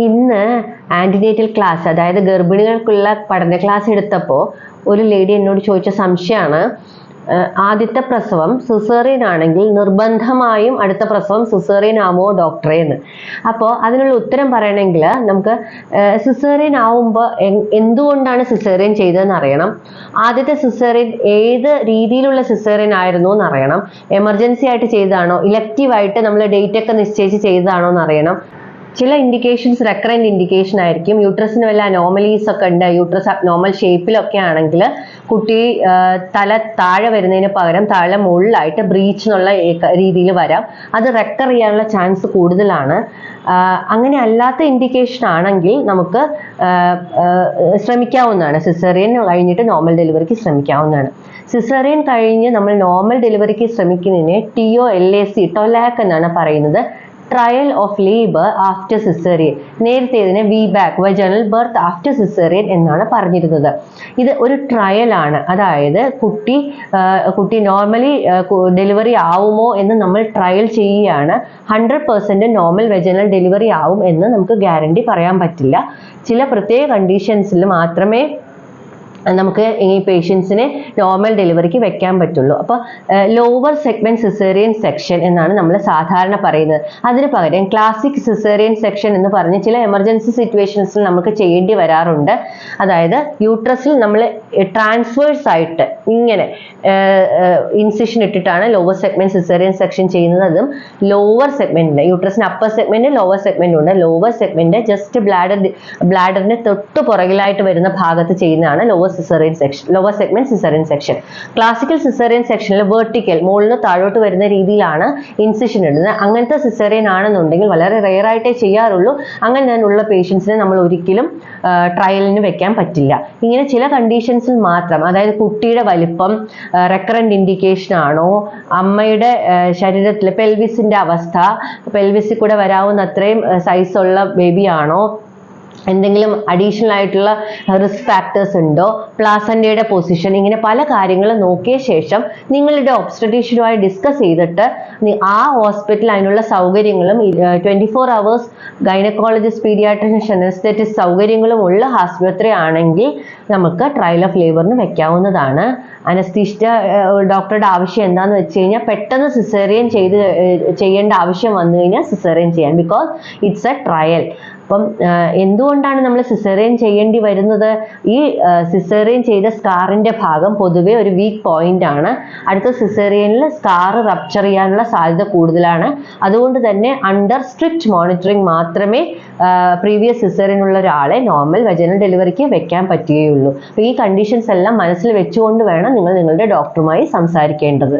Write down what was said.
ഇന്ന് antenatal class, അതായത് ഗർഭിണികൾക്കുള്ള പഠന ക്ലാസ് എടുത്തപ്പോൾ ഒരു ലേഡി എന്നോട് ചോദിച്ച സംശയമാണ്, ആദ്യത്തെ പ്രസവം സിസേറിയൻ ആണെങ്കിൽ നിർബന്ധമായും അടുത്ത പ്രസവം സിസേറിയൻ ആമോ ഡോക്ടറെ എന്ന്. അപ്പോൾ അതിനുള്ള ഉത്തരം പറയണമെങ്കിൽ നമുക്ക് സിസേറിയൻ ആവുമ്പോൾ എന്തുകൊണ്ടാണ് സിസേറിയൻ ചെയ്തതെന്ന് അറിയണം. ആദ്യത്തെ സിസേറിയൻ ഏത് രീതിയിലുള്ള സിസേറിയൻ ആയിരുന്നു എന്ന് അറിയണം. എമർജൻസി ആയിട്ട് ചെയ്തതാണോ, ഇലക്റ്റീവായിട്ട് നമ്മൾ ഡേറ്റ് ഒക്കെ നിശ്ചയിച്ച് ചെയ്തതാണോ എന്ന് അറിയണം. ചില ഇൻഡിക്കേഷൻസ് റെക്കറന്റ് ഇൻഡിക്കേഷൻ ആയിരിക്കും. യൂട്രസിന് വല്ല അനോമലീസ് ഒക്കെ ഉണ്ട്, യൂട്രസ് അബ്നോർമൽ ഷേപ്പിലൊക്കെ ആണെങ്കിൽ കുട്ടി തല താഴെ വരുന്നതിന് പകരം താഴെ മുകളിലായിട്ട് ബ്രീച്ച് എന്നുള്ള രീതിയിൽ വരാം. അത് റെക്കർ ചെയ്യാനുള്ള ചാൻസ് കൂടുതലാണ്. അങ്ങനെ അല്ലാത്ത ഇൻഡിക്കേഷൻ ആണെങ്കിൽ നമുക്ക് ശ്രമിക്കാവുന്നതാണ്. സിസേറിയൻ കഴിഞ്ഞിട്ട് നോർമൽ ഡെലിവറിക്ക് ശ്രമിക്കാവുന്നതാണ്. സിസേറിയൻ കഴിഞ്ഞ് നമ്മൾ നോർമൽ ഡെലിവറിക്ക് ശ്രമിക്കുന്നതിന് TOLAC ടൊലാക് എന്നാണ് പറയുന്നത്, trial of labour after caesarean. നേരത്തേതിന് VBAC വജനൽ birth after caesarean എന്നാണ് പറഞ്ഞിരുന്നത്. ഇത് ഒരു ട്രയൽ ആണ്, അതായത് കുട്ടി നോർമലി ഡെലിവറി ആവുമോ എന്ന് നമ്മൾ ട്രയൽ ചെയ്യുകയാണ്. 100% നോർമൽ വജനൽ ഡെലിവറി ആവും എന്ന് നമുക്ക് ഗ്യാരണ്ടി പറയാൻ പറ്റില്ല. ചില പ്രത്യേക കണ്ടീഷൻസിൽ മാത്രമേ നമുക്ക് ഈ പേഷ്യൻസിനെ നോർമൽ ഡെലിവറിക്ക് വെക്കാൻ പറ്റുള്ളൂ. അപ്പോൾ ലോവർ സെഗ്മെന്റ് സിസേറിയൻ സെക്ഷൻ എന്നാണ് നമ്മൾ സാധാരണ പറയുന്നത്. അതിന് പകരം ക്ലാസിക് സിസേറിയൻ സെക്ഷൻ എന്ന് പറഞ്ഞ് ചില എമർജൻസി സിറ്റുവേഷൻസിൽ നമുക്ക് ചെയ്യേണ്ടി വരാറുണ്ട്. അതായത് യൂട്രസിൽ നമ്മൾ ട്രാൻസ്വേഴ്സ് ആയിട്ട് ഇങ്ങനെ ഇൻസിഷൻ ഇട്ടിട്ടാണ് ലോവർ സെഗ്മെന്റ് സിസേറിയൻ സെക്ഷൻ ചെയ്യുന്നത്. അതും ലോവർ സെഗ്മെന്റിൽ, യൂട്രസിന് അപ്പർ സെഗ്മെന്റ് ലോവർ സെഗ്മെന്റ് ഉണ്ട്. ലോവർ സെഗ്മെന്റ് ജസ്റ്റ് ബ്ലാഡറിന് തൊട്ട് പുറകിലായിട്ട് വരുന്ന ഭാഗത്ത് ചെയ്യുന്നതാണ് lower segment caesarean section. Classical caesarean സെക്ഷനിൽ വെർട്ടിക്കൽ, മുകളിൽ താഴോട്ട് വരുന്ന രീതിയിലാണ് ഇൻസിഷൻ ഇടുന്നത്. അങ്ങനത്തെ സിസേറിയൻ ആണെന്നുണ്ടെങ്കിൽ വളരെ റെയർ ആയിട്ടേ ചെയ്യാറുള്ളൂ. അങ്ങനെയുള്ള പേഷ്യൻസിനെ നമ്മൾ ഒരിക്കലും ട്രയലിന് വെക്കാൻ പറ്റില്ല. ഇങ്ങനെ ചില കണ്ടീഷൻസിൽ മാത്രം, അതായത് കുട്ടിയുടെ വലിപ്പം, റെക്കറന്റ് ഇൻഡിക്കേഷൻ ആണോ, അമ്മയുടെ ശരീരത്തിലെ പെൽവിസിന്റെ അവസ്ഥ, പെൽവിസിൽ കൂടെ വരാവുന്ന അത്രയും സൈസുള്ള ബേബി ആണോ, എന്തെങ്കിലും അഡീഷണൽ ആയിട്ടുള്ള റിസ്ക് ഫാക്ടേഴ്സ് ഉണ്ടോ, പ്ലാസന്റയുടെ പൊസിഷൻ, ഇങ്ങനെ പല കാര്യങ്ങളും നോക്കിയ ശേഷം നിങ്ങളുടെ ഒബ്സ്റ്റട്രീഷ്യനുമായി ഡിസ്കസ് ചെയ്തിട്ട് ആ ഹോസ്പിറ്റൽ അതിനുള്ള സൗകര്യങ്ങളും 24 hours ഗൈനക്കോളജിസ്റ്റ്, പീഡിയാട്രിഷ്യൻ, അനസ്തെറ്റിസ്റ്റ് സൗകര്യങ്ങളും ഉള്ള ആശുപത്രി ആണെങ്കിൽ നമുക്ക് ട്രയൽ ഓഫ് ലേബറിന് വെക്കാവുന്നതാണ്. അനസ്തീഷ്യ ഡോക്ടറുടെ ആവശ്യം എന്താന്ന് വെച്ച് കഴിഞ്ഞാൽ പെട്ടെന്ന് സിസേറിയൻ ചെയ്യേണ്ട ആവശ്യം വന്നു കഴിഞ്ഞാൽ സിസേറിയൻ ചെയ്യാൻ, ബിക്കോസ് ഇറ്റ്സ് എ ട്രയൽ. അപ്പം എന്തുകൊണ്ടാണ് നമ്മൾ സിസേറിയൻ ചെയ്യേണ്ടി വരുന്നത്? ഈ സിസേറിയൻ ചെയ്ത സ്കാറിന്റെ ഭാഗം പൊതുവെ ഒരു വീക്ക് പോയിന്റ് ആണ്. അടുത്ത സിസേറിയനിൽ സ്കാർ റപ്ചർ ചെയ്യാനുള്ള സാധ്യത കൂടുതലാണ്. അതുകൊണ്ട് തന്നെ അണ്ടർ സ്ട്രിക്റ്റ് മോണിറ്ററിംഗ് മാത്രമേ പ്രീവിയസ് സിസേറിയൻ ഉള്ള ഒരാളെ നോർമൽ വജനൽ ഡെലിവറിക്ക് വെക്കാൻ പറ്റുകയുള്ളൂ. അപ്പോൾ ഈ കണ്ടീഷൻസ് എല്ലാം മനസ്സിൽ വെച്ചുകൊണ്ട് വേണം നിങ്ങൾ നിങ്ങളുടെ ഡോക്ടറുമായി സംസാരിക്കേണ്ടത്.